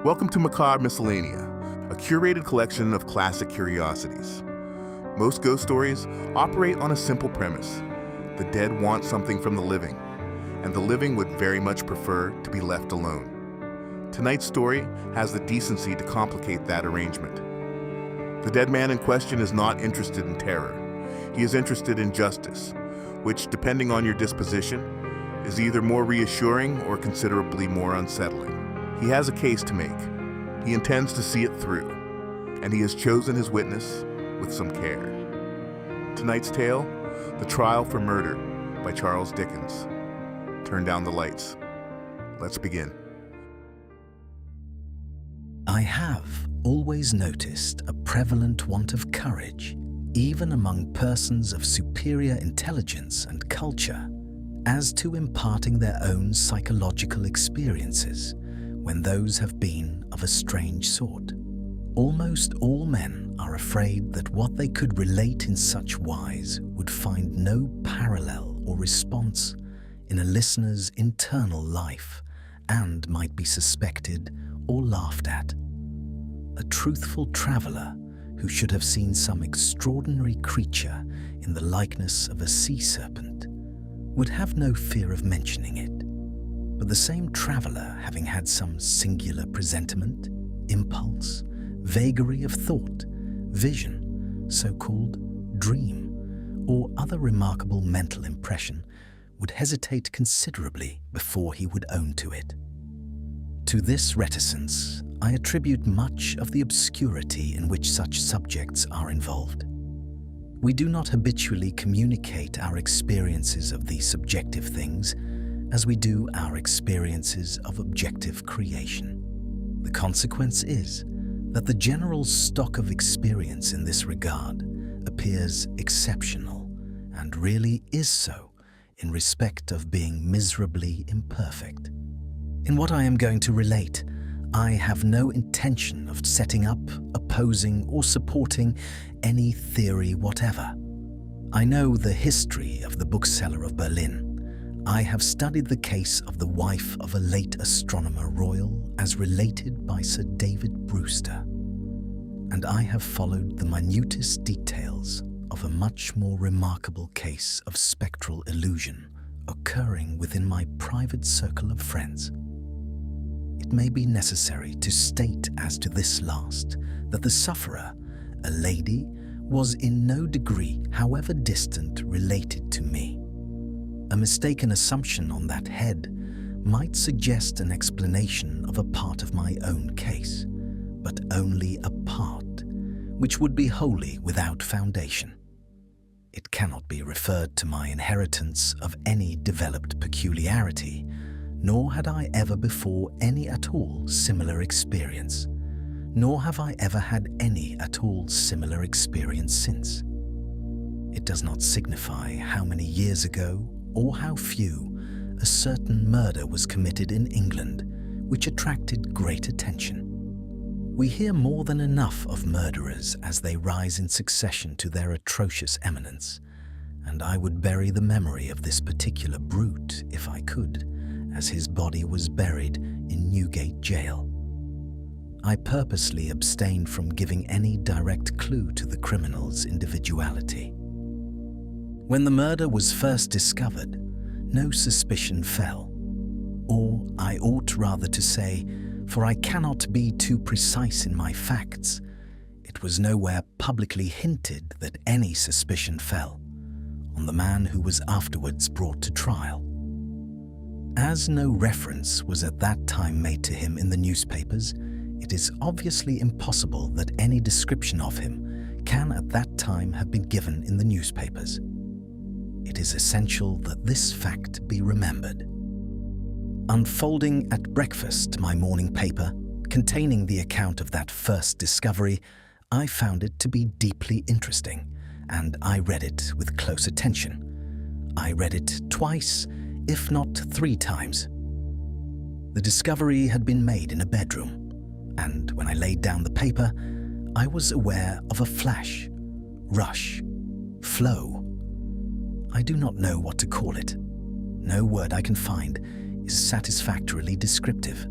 Welcome to Macabre Miscellanea, a curated collection of classic curiosities. Most ghost stories operate on a simple premise. The dead want something from the living, and the living would very much prefer to be left alone. Tonight's story has the decency to complicate that arrangement. The dead man in question is not interested in terror. He is interested in justice, which, depending on your disposition, is either more reassuring or considerably more unsettling. He has a case to make. He intends to see it through, and he has chosen his witness with some care. Tonight's tale, The Trial for Murder by Charles Dickens. Turn down the lights. Let's begin. I have always noticed a prevalent want of courage, even among persons of superior intelligence and culture, as to imparting their own psychological experiences when those have been of a strange sort. Almost all men are afraid that what they could relate in such wise would find no parallel or response in a listener's internal life and might be suspected or laughed at. A truthful traveller who should have seen some extraordinary creature in the likeness of a sea serpent would have no fear of mentioning it. But the same traveller, having had some singular presentiment, impulse, vagary of thought, vision, so-called dream, or other remarkable mental impression, would hesitate considerably before he would own to it. To this reticence, I attribute much of the obscurity in which such subjects are involved. We do not habitually communicate our experiences of these subjective things as we do our experiences of objective creation. The consequence is that the general stock of experience in this regard appears exceptional, and really is so in respect of being miserably imperfect. In what I am going to relate, I have no intention of setting up, opposing, or supporting any theory whatever. I know the history of the bookseller of Berlin. I have studied the case of the wife of a late astronomer royal as related by Sir David Brewster, and I have followed the minutest details of a much more remarkable case of spectral illusion occurring within my private circle of friends. It may be necessary to state as to this last that the sufferer, a lady, was in no degree, however distant, related to me. A mistaken assumption on that head might suggest an explanation of a part of my own case, but only a part, which would be wholly without foundation. It cannot be referred to my inheritance of any developed peculiarity, nor had I ever before any at all similar experience, nor have I ever had any at all similar experience since. It does not signify how many years ago, or how few, a certain murder was committed in England which attracted great attention. We hear more than enough of murderers as they rise in succession to their atrocious eminence, and I would bury the memory of this particular brute, if I could, as his body was buried in Newgate Jail. I purposely abstained from giving any direct clue to the criminal's individuality. When the murder was first discovered, no suspicion fell. Or I ought rather to say, for I cannot be too precise in my facts, it was nowhere publicly hinted that any suspicion fell on the man who was afterwards brought to trial. As no reference was at that time made to him in the newspapers, it is obviously impossible that any description of him can at that time have been given in the newspapers. It is essential that this fact be remembered. Unfolding at breakfast my morning paper, containing the account of that first discovery, I found it to be deeply interesting, and I read it with close attention. I read it twice, if not 3 times. The discovery had been made in a bedroom, and when I laid down the paper, I was aware of a flash, rush, flow. I do not know what to call it. No word I can find is satisfactorily descriptive.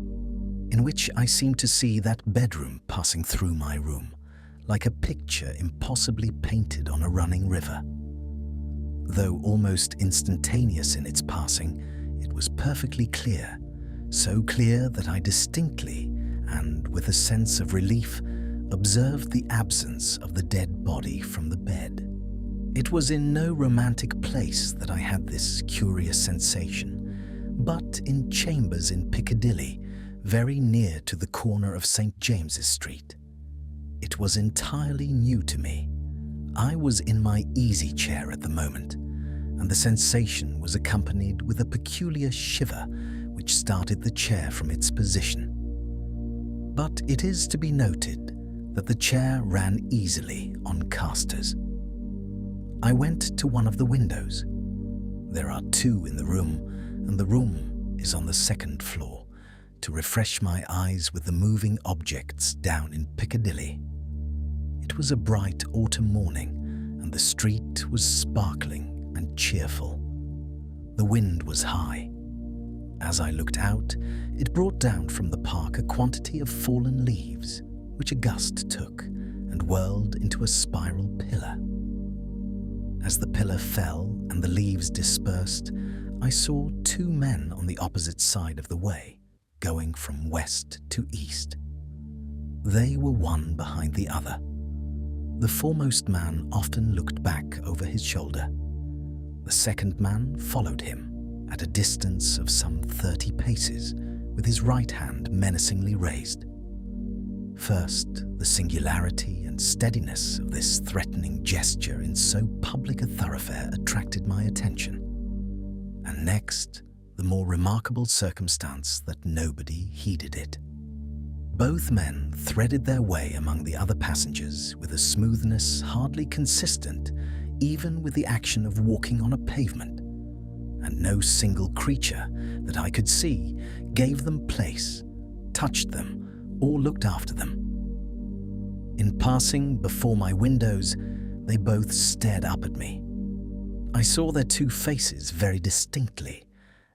in which I seemed to see that bedroom passing through my room, like a picture impossibly painted on a running river. Though almost instantaneous in its passing, it was perfectly clear, so clear that I distinctly, and with a sense of relief, observed the absence of the dead body from the bed. It was in no romantic place that I had this curious sensation, but in chambers in Piccadilly, very near to the corner of St. James's Street. It was entirely new to me. I was in my easy chair at the moment, and the sensation was accompanied with a peculiar shiver which started the chair from its position. But it is to be noted that the chair ran easily on casters. I went to one of the windows. There are two in the room, and the room is on the second floor, to refresh my eyes with the moving objects down in Piccadilly. It was a bright autumn morning, and the street was sparkling and cheerful. The wind was high. As I looked out, it brought down from the park a quantity of fallen leaves, which a gust took and whirled into a spiral pillar. As the pillar fell and the leaves dispersed, I saw two men on the opposite side of the way, going from west to east. They were one behind the other. The foremost man often looked back over his shoulder. The second man followed him at a distance of some 30 paces, with his right hand menacingly raised. First, the singularity and steadiness of this threatening gesture in so public a thoroughfare attracted my attention, and next, the more remarkable circumstance that nobody heeded it. Both men threaded their way among the other passengers with a smoothness hardly consistent even with the action of walking on a pavement, and no single creature that I could see gave them place, touched them, or looked after them. In passing before my windows, they both stared up at me. I saw their two faces very distinctly,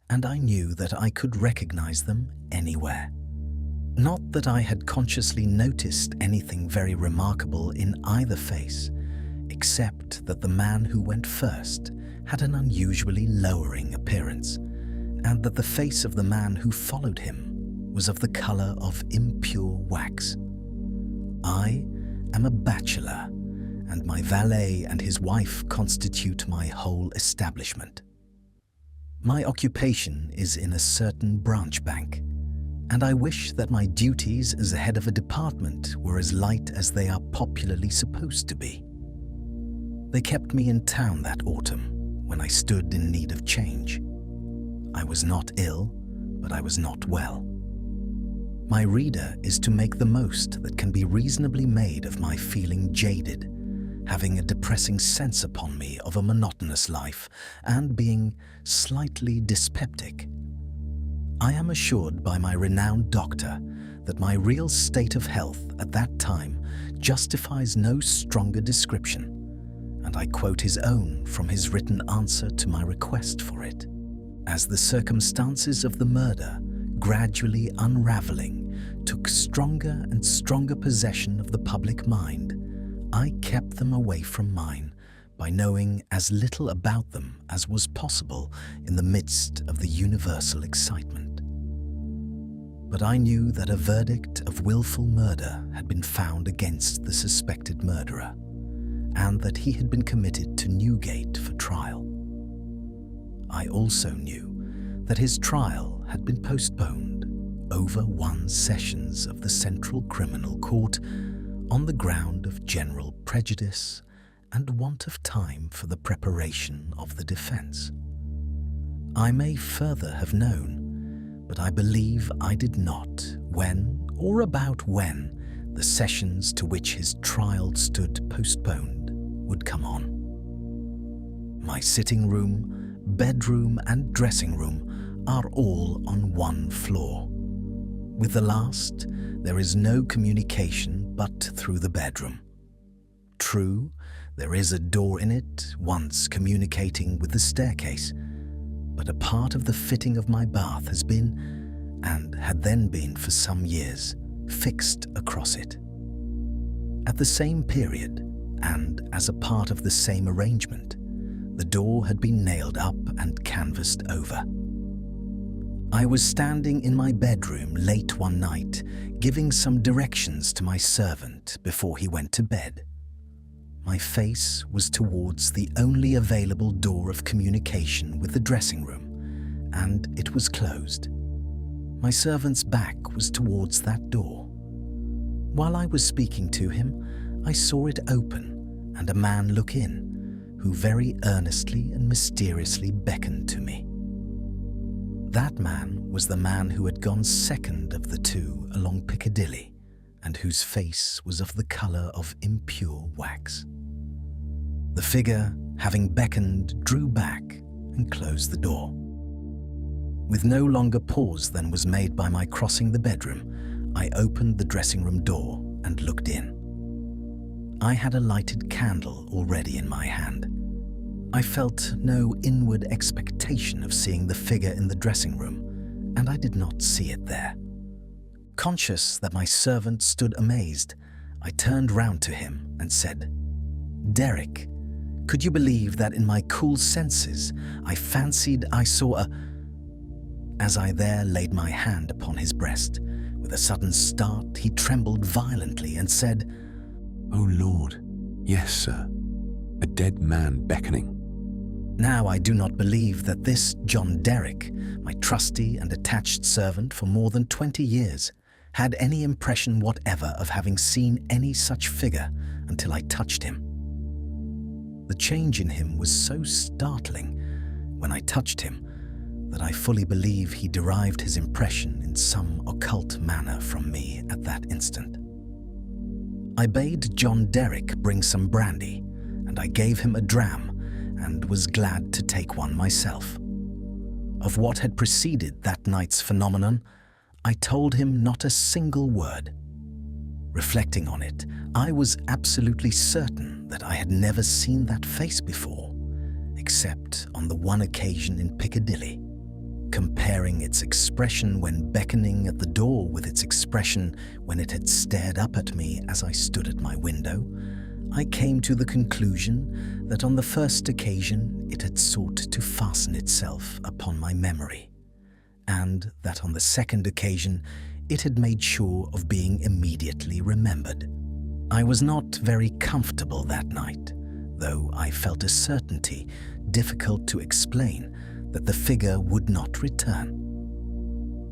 and I knew that I could recognize them anywhere. Not that I had consciously noticed anything very remarkable in either face, except that the man who went first had an unusually lowering appearance, and that the face of the man who followed him was of the color of impure wax. I am a bachelor, and my valet and his wife constitute my whole establishment. My occupation is in a certain branch bank, and I wish that my duties as the head of a department were as light as they are popularly supposed to be. They kept me in town that autumn when I stood in need of change. I was not ill, but I was not well. My reader is to make the most that can be reasonably made of my feeling jaded, having a depressing sense upon me of a monotonous life, and being slightly dyspeptic. I am assured by my renowned doctor that my real state of health at that time justifies no stronger description, and I quote his own from his written answer to my request for it. As the circumstances of the murder, gradually unraveling, took stronger and stronger possession of the public mind, I kept them away from mine by knowing as little about them as was possible in the midst of the universal excitement. But I knew that a verdict of willful murder had been found against the suspected murderer, and that he had been committed to Newgate for trial. I also knew that his trial had been postponed over 1 sessions of the Central Criminal Court on the ground of general prejudice and want of time for the preparation of the defense. I may further have known, but I believe I did not, when or about when the sessions to which his trial stood postponed would come on. My sitting room, bedroom, and dressing room are all on one floor. With the last, there is no communication but through the bedroom. True, there is a door in it, once communicating with the staircase, but a part of the fitting of my bath has been, and had then been for some years fixed across it. At the same period, and as a part of the same arrangement, the door had been nailed up and canvassed over. I was standing in my bedroom late one night, giving some directions to my servant before he went to bed. My face was towards the only available door of communication with the dressing room, and it was closed. My servant's back was towards that door. While I was speaking to him, I saw it open and a man look in, who very earnestly and mysteriously beckoned to me. That man was the man who had gone second of the two along Piccadilly, and whose face was of the colour of impure wax. The figure, having beckoned, drew back and closed the door. With no longer pause than was made by my crossing the bedroom, I opened the dressing room door and looked in. I had a lighted candle already in my hand. I felt no inward expectation of seeing the figure in the dressing room, and I did not see it there. Conscious that my servant stood amazed, I turned round to him and said, "Derek, could you believe that in my cool senses I fancied I saw a—" As I there laid my hand upon his breast, with a sudden start he trembled violently and said, "Oh Lord, yes, sir, a dead man beckoning." Now I do not believe that this John Derrick, my trusty and attached servant for more than 20 years, had any impression whatever of having seen any such figure until I touched him. The change in him was so startling when I touched him that I fully believe he derived his impression in some occult manner from me at that instant. I bade John Derrick bring some brandy, and I gave him a dram and was glad to take one myself. Of what had preceded that night's phenomenon, I told him not a single word. Reflecting on it, I was absolutely certain that I had never seen that face before, except on the one occasion in Piccadilly. Comparing its expression when beckoning at the door with its expression when it had stared up at me as I stood at my window, I came to the conclusion that on the first occasion it had sought to fasten itself upon my memory, and that on the second occasion it had made sure of being immediately remembered. I was not very comfortable that night, though I felt a certainty difficult to explain that the figure would not return.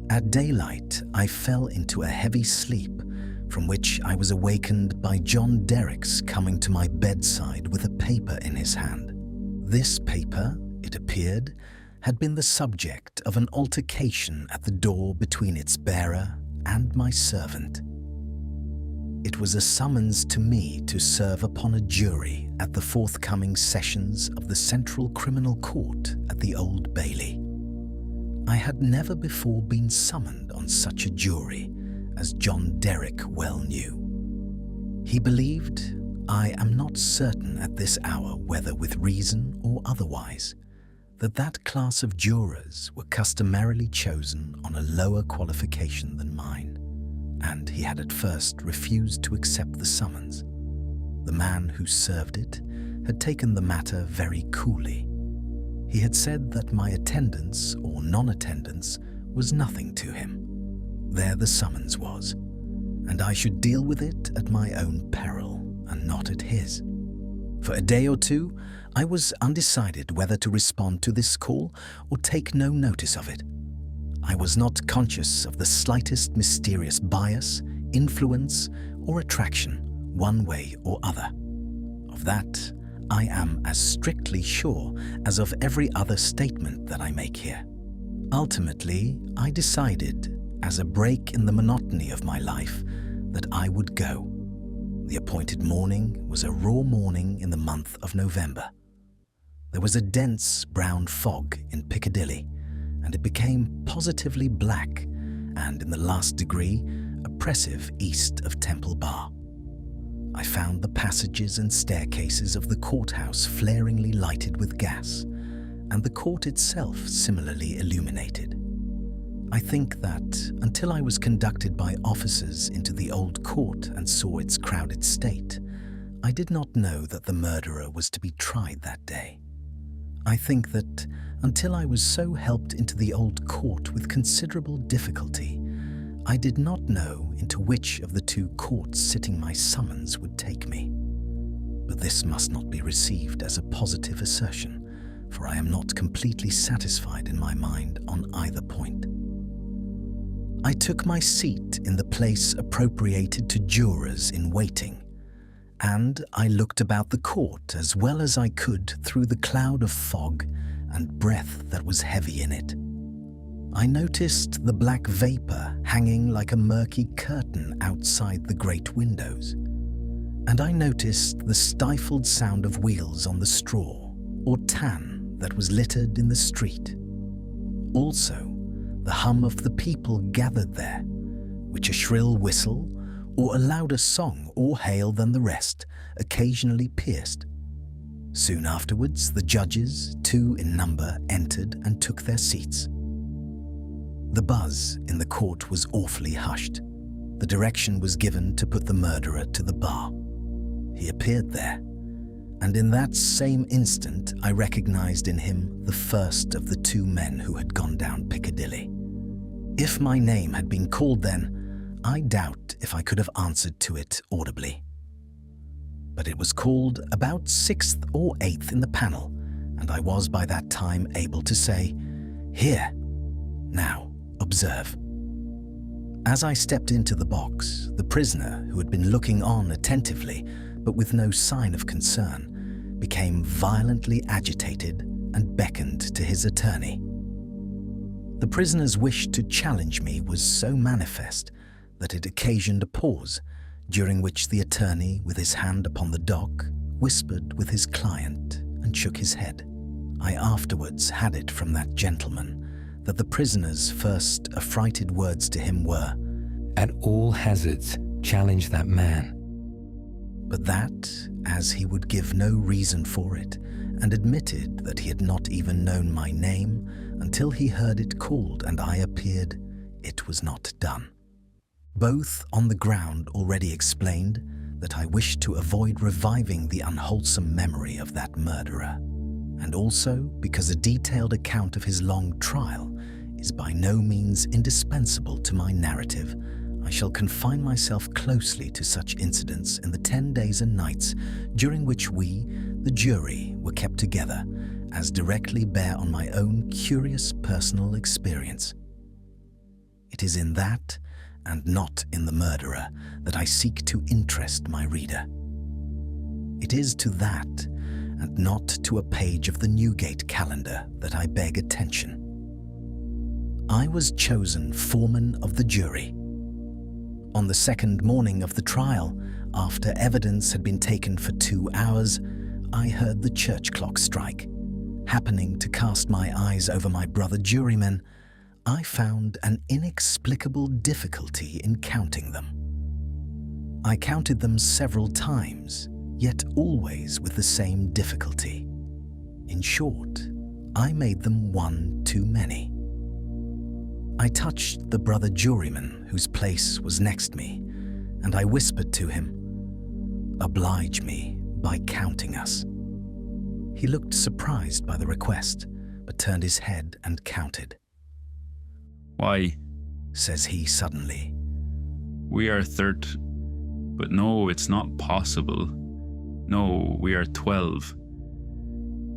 At daylight, I fell into a heavy sleep, from which I was awakened by John Derrick's coming to my bedside with a paper in his hand. This paper, it appeared, had been the subject of an altercation at the door between its bearer and my servant. It was a summons to me to serve upon a jury at the forthcoming sessions of the Central Criminal Court at the Old Bailey. I had never before been summoned on such a jury, as John Derrick well knew. He believed, I am not certain at this hour whether with reason or otherwise, that class of jurors were customarily chosen on a lower qualification than mine, and he had at first refused to accept the summons. The man who served it had taken the matter very coolly. He had said that my attendance or non-attendance was nothing to him. There the summons was, and I should deal with it at my own peril and not at his. For a day or two, I was undecided whether to respond to this call or take no notice of it. I was not conscious of the slightest mysterious bias, influence, or attraction, one way or other. Of that, I am as strictly sure as of every other statement that I make here. Ultimately, I decided, as a break in the monotony of my life, that I would go. The appointed morning was a raw morning in the month of November. There was a dense brown fog in Piccadilly, and it became positively black and, in the last degree, oppressive east of Temple Bar. I found the passages and staircases of the courthouse flaringly lighted with gas, and the court itself similarly illuminated. I think that until I was conducted by officers into the old court and saw its crowded state, I did not know that the murderer was to be tried that day. I think that until I was so helped into the old court with considerable difficulty, I did not know into which of the two courts sitting my summons would take me. But this must not be received as a positive assertion, for I am not completely satisfied in my mind on either point. I took my seat in the place appropriated to jurors in waiting, and I looked about the court as well as I could through the cloud of fog and breath that was heavy in it. I noticed the black vapor hanging like a murky curtain outside the great windows, and I noticed the stifled sound of wheels on the straw or tan that was littered in the street. Also, the hum of the people gathered there, which a shrill whistle or a louder song or hail than the rest occasionally pierced. Soon afterwards, the judges, 2 in number, entered and took their seats. The buzz in the court was awfully hushed. The direction was given to put the murderer to the bar. He appeared there, and in that same instant I recognized in him the first of the 2 men who had gone down Piccadilly. If my name had been called then, I doubt if I could have answered to it audibly. But it was called about 6th or 8th in the panel, and I was by that time able to say, "Here, now, observe." As I stepped into the box, the prisoner, who had been looking on attentively, but with no sign of concern, became violently agitated and beckoned to his attorney. The prisoner's wish to challenge me was so manifest that it occasioned a pause, during which the attorney, with his hand upon the dock, whispered with his client and shook his head. I afterwards had it from that gentleman that the prisoner's first affrighted words to him were, "At all hazards, challenge that man." but that, as he would give no reason for it, and admitted that he had not even known my name until he heard it called and I appeared, it was not done. Both on the ground already explained that I wished to avoid reviving the unwholesome memory of that murderer, and also because a detailed account of his long trial is by no means indispensable to my narrative, I shall confine myself closely to such incidents in the 10 days and nights during which we, the jury, were kept together, as directly bear on my own curious personal experience. It is in that, and not in the murderer, that I seek to interest my reader. It is to that, and not to a page of the Newgate calendar, that I beg attention. I was chosen foreman of the jury. On the second morning of the trial, after evidence had been taken for 2 hours, I heard the church clock strike. Happening to cast my eyes over my brother jurymen, I found an inexplicable difficulty in counting them. I counted them several times, yet always with the same difficulty. In short, I made them 1 too many. I touched the brother juryman whose place was next me, and I whispered to him, "Oblige me by counting us." He looked surprised by the request, but turned his head and counted. "Why," says he suddenly, "we are but no, it's not possible. No, we are 12.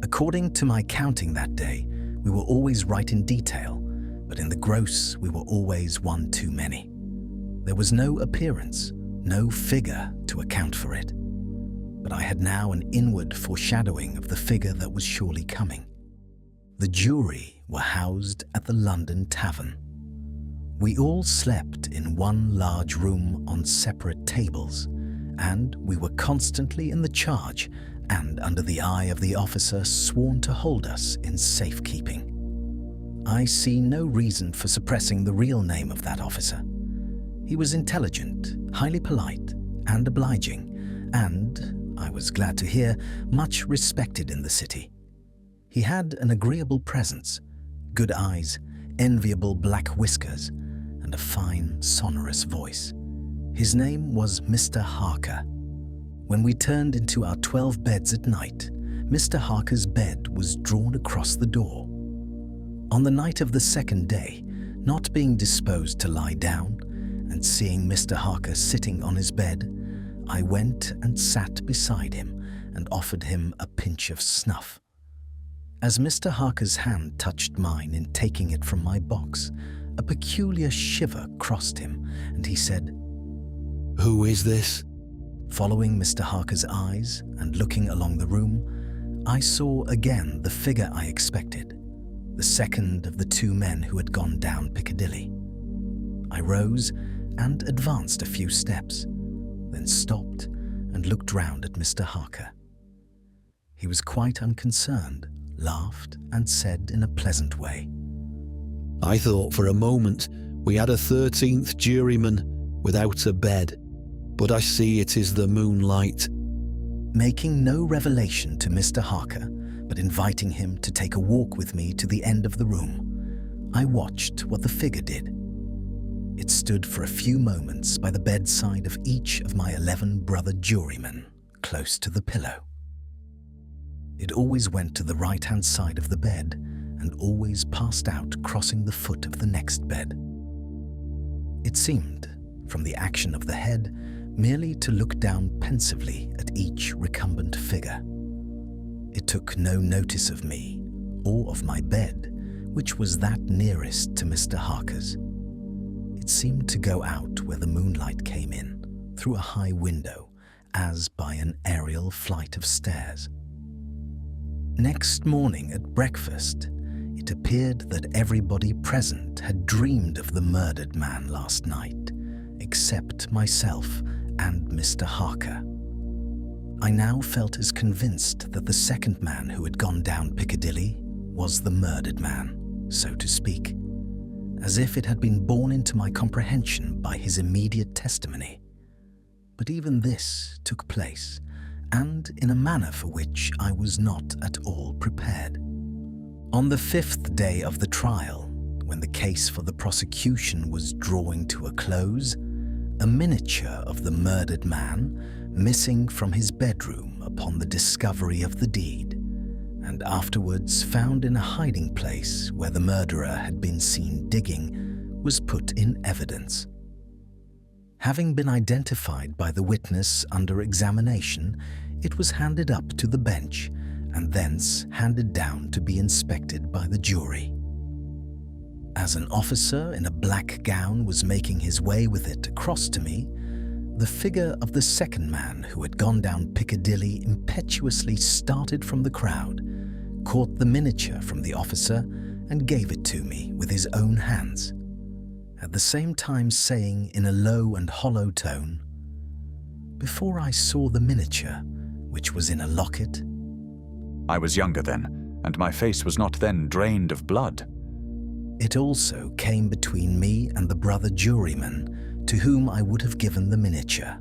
According to my counting that day, we were always right in detail, but in the gross we were always 1 too many. There was no appearance, no figure to account for it. But I had now an inward foreshadowing of the figure that was surely coming. The jury were housed at the London Tavern. We all slept in one large room on separate tables, and we were constantly in the charge and under the eye of the officer sworn to hold us in safekeeping. I see no reason for suppressing the real name of that officer. He was intelligent, highly polite, and obliging, and, I was glad to hear, much respected in the city. He had an agreeable presence, good eyes, enviable black whiskers, and a fine, sonorous voice. His name was Mr. Harker. When we turned into our 12 beds at night, Mr. Harker's bed was drawn across the door. On the night of the second day, not being disposed to lie down, and seeing Mr. Harker sitting on his bed, I went and sat beside him and offered him a pinch of snuff. As Mr. Harker's hand touched mine in taking it from my box, a peculiar shiver crossed him, and he said, "Who is this?" Following Mr. Harker's eyes and looking along the room, I saw again the figure I expected, the second of the two men who had gone down Piccadilly. I rose and advanced a few steps, then stopped and looked round at Mr. Harker. He was quite unconcerned, laughed, and said in a pleasant way, "I thought for a moment we had a 13th juryman without a bed, but I see it is the moonlight." Making no revelation to Mr. Harker, but inviting him to take a walk with me to the end of the room, I watched what the figure did. It stood for a few moments by the bedside of each of my 11 brother jurymen, close to the pillow. It always went to the right-hand side of the bed and always passed out crossing the foot of the next bed. It seemed, from the action of the head, merely to look down pensively at each recumbent figure. It took no notice of me or of my bed, which was that nearest to Mr. Harker's. It seemed to go out where the moonlight came in, through a high window, as by an aerial flight of stairs. Next morning at breakfast, it appeared that everybody present had dreamed of the murdered man last night, except myself and Mr. Harker. I now felt as convinced that the second man who had gone down Piccadilly was the murdered man, so to speak, as if it had been borne into my comprehension by his immediate testimony. But even this took place, and in a manner for which I was not at all prepared. On the 5th day of the trial, when the case for the prosecution was drawing to a close, a miniature of the murdered man, missing from his bedroom upon the discovery of the deed, and afterwards found in a hiding place where the murderer had been seen digging, was put in evidence. Having been identified by the witness under examination, it was handed up to the bench and thence handed down to be inspected by the jury. As an officer in a black gown was making his way with it across to me, the figure of the second man who had gone down Piccadilly impetuously started from the crowd, caught the miniature from the officer, and gave it to me with his own hands, at the same time saying in a low and hollow tone, "Before I saw the miniature, which was in a locket—" "I was younger then, and my face was not then drained of blood." It also came between me and the brother juryman to whom I would have given the miniature,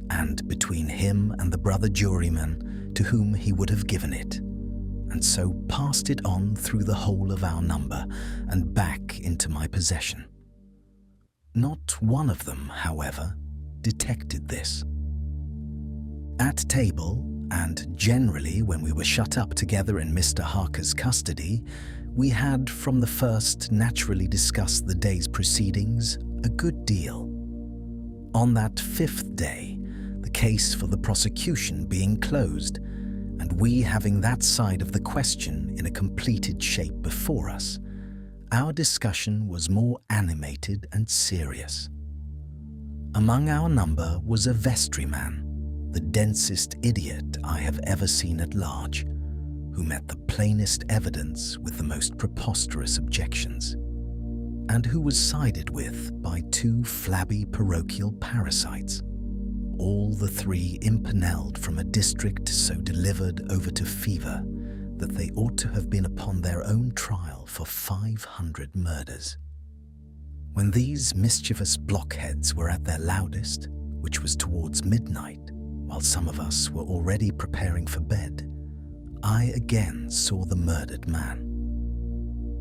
and between him and the brother juryman to whom he would have given it, and so passed it on through the whole of our number and back into my possession. Not one of them, however, detected this. At table, and generally when we were shut up together in Mr. Harker's custody, we had from the first naturally discussed the day's proceedings a good deal. On that 5th day, the case for the prosecution being closed, and we having that side of the question in a completed shape before us, our discussion was more animated and serious. Among our number was a vestryman, the densest idiot I have ever seen at large, who met the plainest evidence with the most preposterous objections, and who was sided with by 2 flabby parochial parasites, all the 3 impanelled from a district so delivered over to fever that they ought to have been upon their own trial for 500 murders. When these mischievous blockheads were at their loudest, which was towards midnight, while some of us were already preparing for bed, I again saw the murdered man.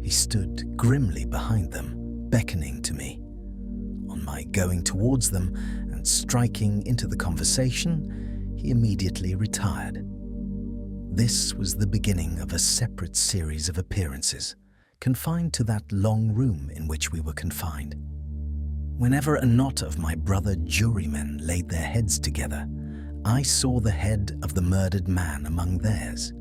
He stood grimly behind them, beckoning to me. On my going towards them and striking into the conversation, he immediately retired. This was the beginning of a separate series of appearances, confined to that long room in which we were confined. Whenever a knot of my brother jurymen laid their heads together, I saw the head of the murdered man among theirs.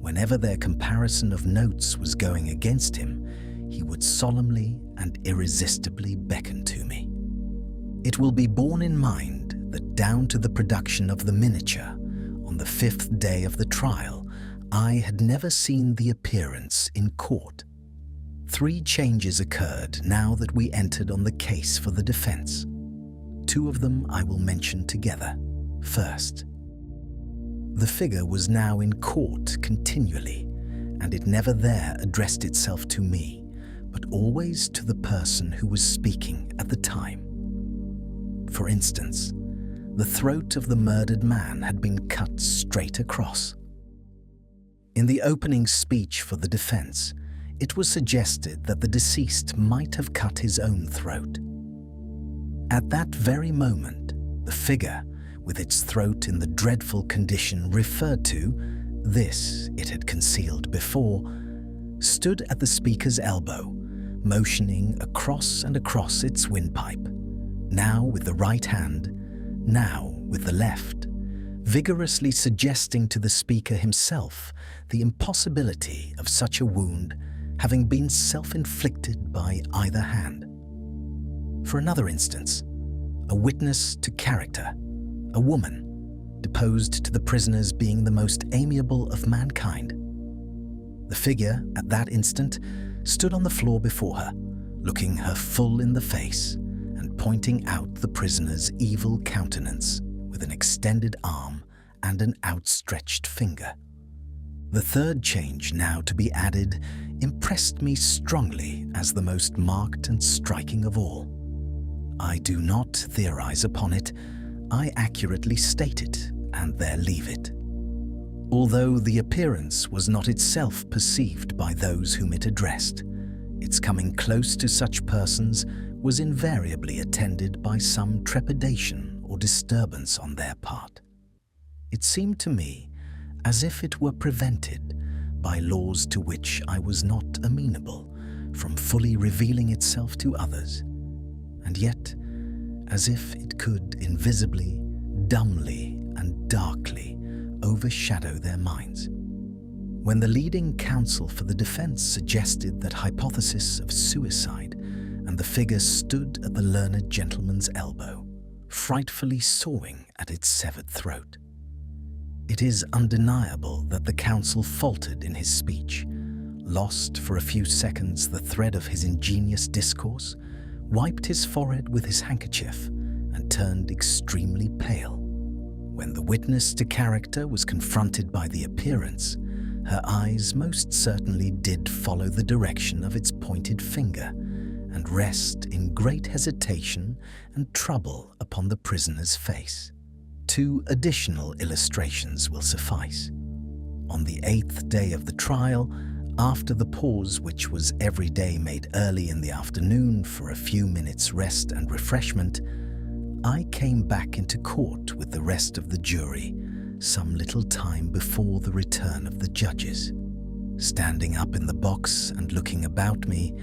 Whenever their comparison of notes was going against him, he would solemnly and irresistibly beckon to me. It will be borne in mind that down to the production of the miniature, on the 5th day of the trial, I had never seen the appearance in court. 3 changes occurred now that we entered on the case for the defense. 2 of them I will mention together. First, the figure was now in court continually, and it never there addressed itself to me, but always to the person who was speaking at the time. For instance, the throat of the murdered man had been cut straight across. In the opening speech for the defense, it was suggested that the deceased might have cut his own throat. At that very moment, the figure, with its throat in the dreadful condition referred to, this it had concealed before, stood at the speaker's elbow, motioning across and across its windpipe, now with the right hand, now with the left, vigorously suggesting to the speaker himself the impossibility of such a wound having been self-inflicted by either hand. For another instance, a witness to character, a woman, deposed to the prisoners being the most amiable of mankind. The figure, at that instant, stood on the floor before her, looking her full in the face and pointing out the prisoner's evil countenance with an extended arm and an outstretched finger. The third change now to be added impressed me strongly as the most marked and striking of all. I do not theorize upon it, I accurately state it and there leave it. Although the appearance was not itself perceived by those whom it addressed, its coming close to such persons was invariably attended by some trepidation or disturbance on their part. It seemed to me as if it were prevented, by laws to which I was not amenable, from fully revealing itself to others, and yet as if it could invisibly, dumbly, and darkly overshadow their minds. When the leading counsel for the defense suggested that hypothesis of suicide, and the figure stood at the learned gentleman's elbow, frightfully sawing at its severed throat. It is undeniable that the counsel faltered in his speech, lost for a few seconds the thread of his ingenious discourse, wiped his forehead with his handkerchief, and turned extremely pale. When the witness to character was confronted by the appearance, her eyes most certainly did follow the direction of its pointed finger, and rest in great hesitation and trouble upon the prisoner's face. 2 additional illustrations will suffice. On the 8th day of the trial, after the pause which was every day made early in the afternoon for a few minutes' rest and refreshment, I came back into court with the rest of the jury some little time before the return of the judges. Standing up in the box and looking about me,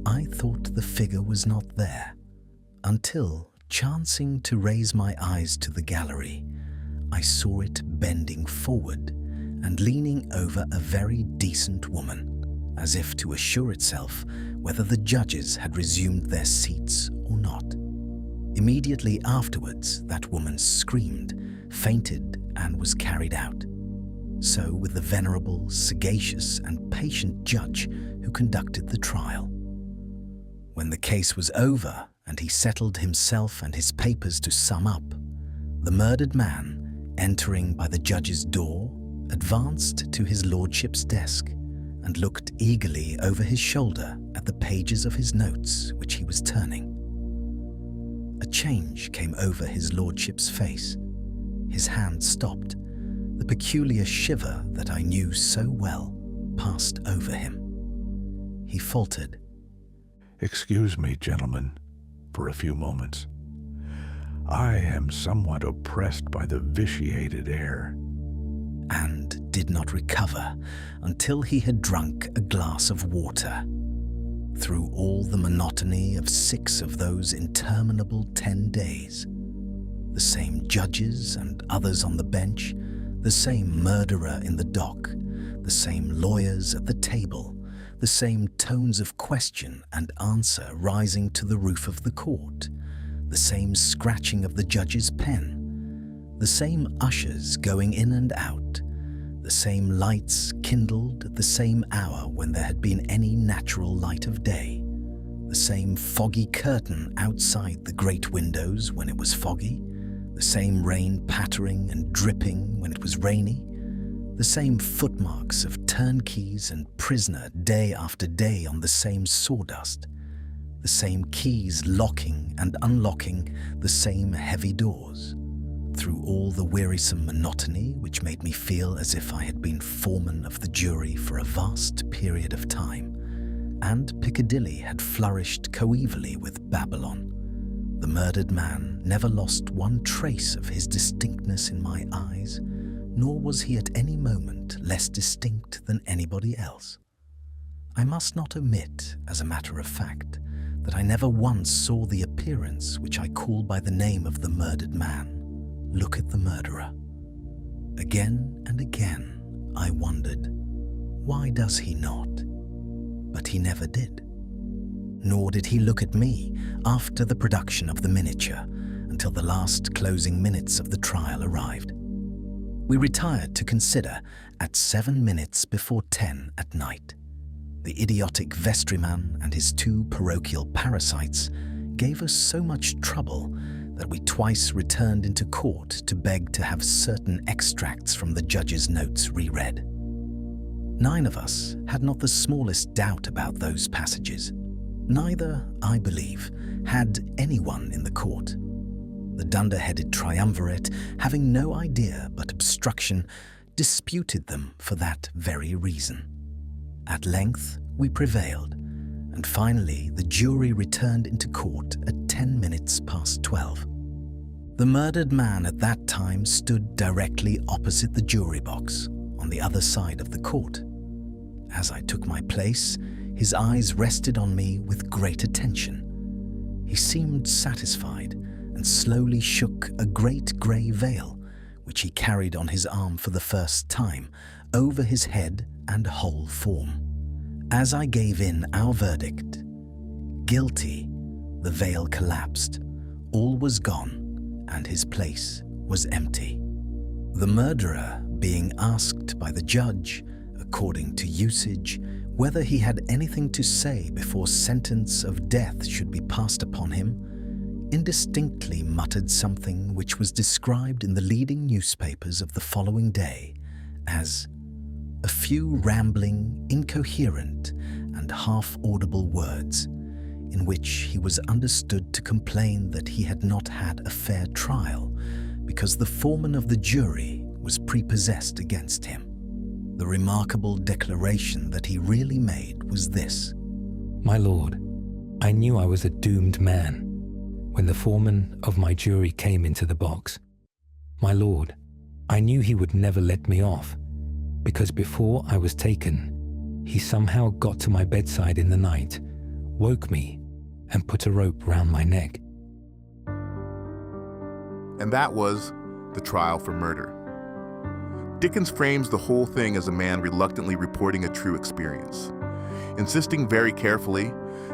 I thought the figure was not there, until, chancing to raise my eyes to the gallery, I saw it bending forward and leaning over a very decent woman, as if to assure itself whether the judges had resumed their seats or not. Immediately afterwards, that woman screamed, fainted, and was carried out. So with the venerable, sagacious, and patient judge who conducted the trial. When the case was over, and he settled himself and his papers to sum up, the murdered man, entering by the judge's door, advanced to his lordship's desk and looked eagerly over his shoulder at the pages of his notes which he was turning. A change came over his lordship's face. His hand stopped. The peculiar shiver that I knew so well passed over him. he faltered. Excuse me, gentlemen, for a few moments. I am somewhat oppressed by the vitiated air. And did not recover until he had drunk a glass of water. Through all the monotony of 6 of those interminable 10 days, the same judges and others on the bench, the same murderer in the dock, the same lawyers at the table, the same tones of question and answer rising to the roof of the court, the same scratching of the judge's pen, the same ushers going in and out, the same lights kindled at the same hour when there had been any natural light of day, the same foggy curtain outside the great windows when it was foggy, the same rain pattering and dripping when it was rainy, the same footmarks of turnkeys and prisoner day after day on the same sawdust, the same keys locking and unlocking the same heavy doors. Through all the wearisome monotony which made me feel as if I had been foreman of the jury for a vast period of time, and Piccadilly had flourished coevally with Babylon, the murdered man never lost one trace of his distinctness in my eyes, nor was he at any moment less distinct than anybody else. I must not omit, as a matter of fact, that I never once saw the appearance which I call by the name of the murdered man look at the murderer. Again and again I wondered, why does he not? But he never did. Nor did he look at me after the production of the miniature until the last closing minutes of the trial arrived. We retired to consider at 7 minutes before 10 at night. The idiotic vestryman and his 2 parochial parasites gave us so much trouble that we twice returned into court to beg to have certain extracts from the judge's notes reread. 9 of us had not the smallest doubt about those passages. Neither, I believe, had anyone in the court. The dunder-headed triumvirate, having no idea but obstruction, disputed them for that very reason. At length we prevailed, and finally the jury returned into court at 10 minutes past 12. The murdered man at that time stood directly opposite the jury box, on the other side of the court. As I took my place, his eyes rested on me with great attention. He seemed satisfied and slowly shook a great grey veil, which he carried on his arm for the first time, over his head and whole form. As I gave in our verdict, guilty, the veil collapsed, all was gone, and his place was empty. The murderer, being asked by the judge, according to usage, whether he had anything to say before sentence of death should be passed upon him, indistinctly muttered something which was described in the leading newspapers of the following day as a few rambling, incoherent, and half-audible words, in which he was understood to complain that he had not had a fair trial because the foreman of the jury was prepossessed against him. The remarkable declaration that he really made was this: My lord, I knew I was a doomed man when the foreman of my jury came into the box. My lord, I knew he would never let me off, because before I was taken, he somehow got to my bedside in the night, woke me, and put a rope round my neck. And that was the trial for murder. Dickens frames the whole thing as a man reluctantly reporting a true experience, insisting very carefully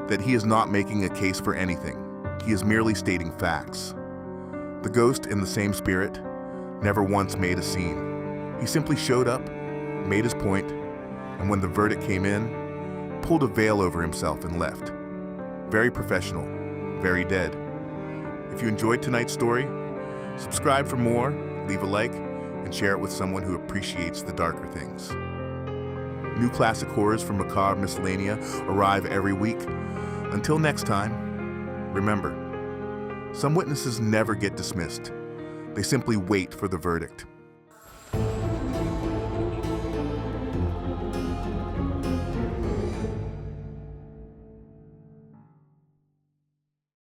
that he is not making a case for anything. He is merely stating facts. The ghost, in the same spirit, never once made a scene. He simply showed up, made his point, and when the verdict came in, pulled a veil over himself and left. Very professional, very dead. If you enjoyed tonight's story, subscribe for more, leave a like, and share it with someone who appreciates the darker things. New classic horrors from Macabre Miscellanea arrive every week. Until next time, remember, some witnesses never get dismissed. They simply wait for the verdict.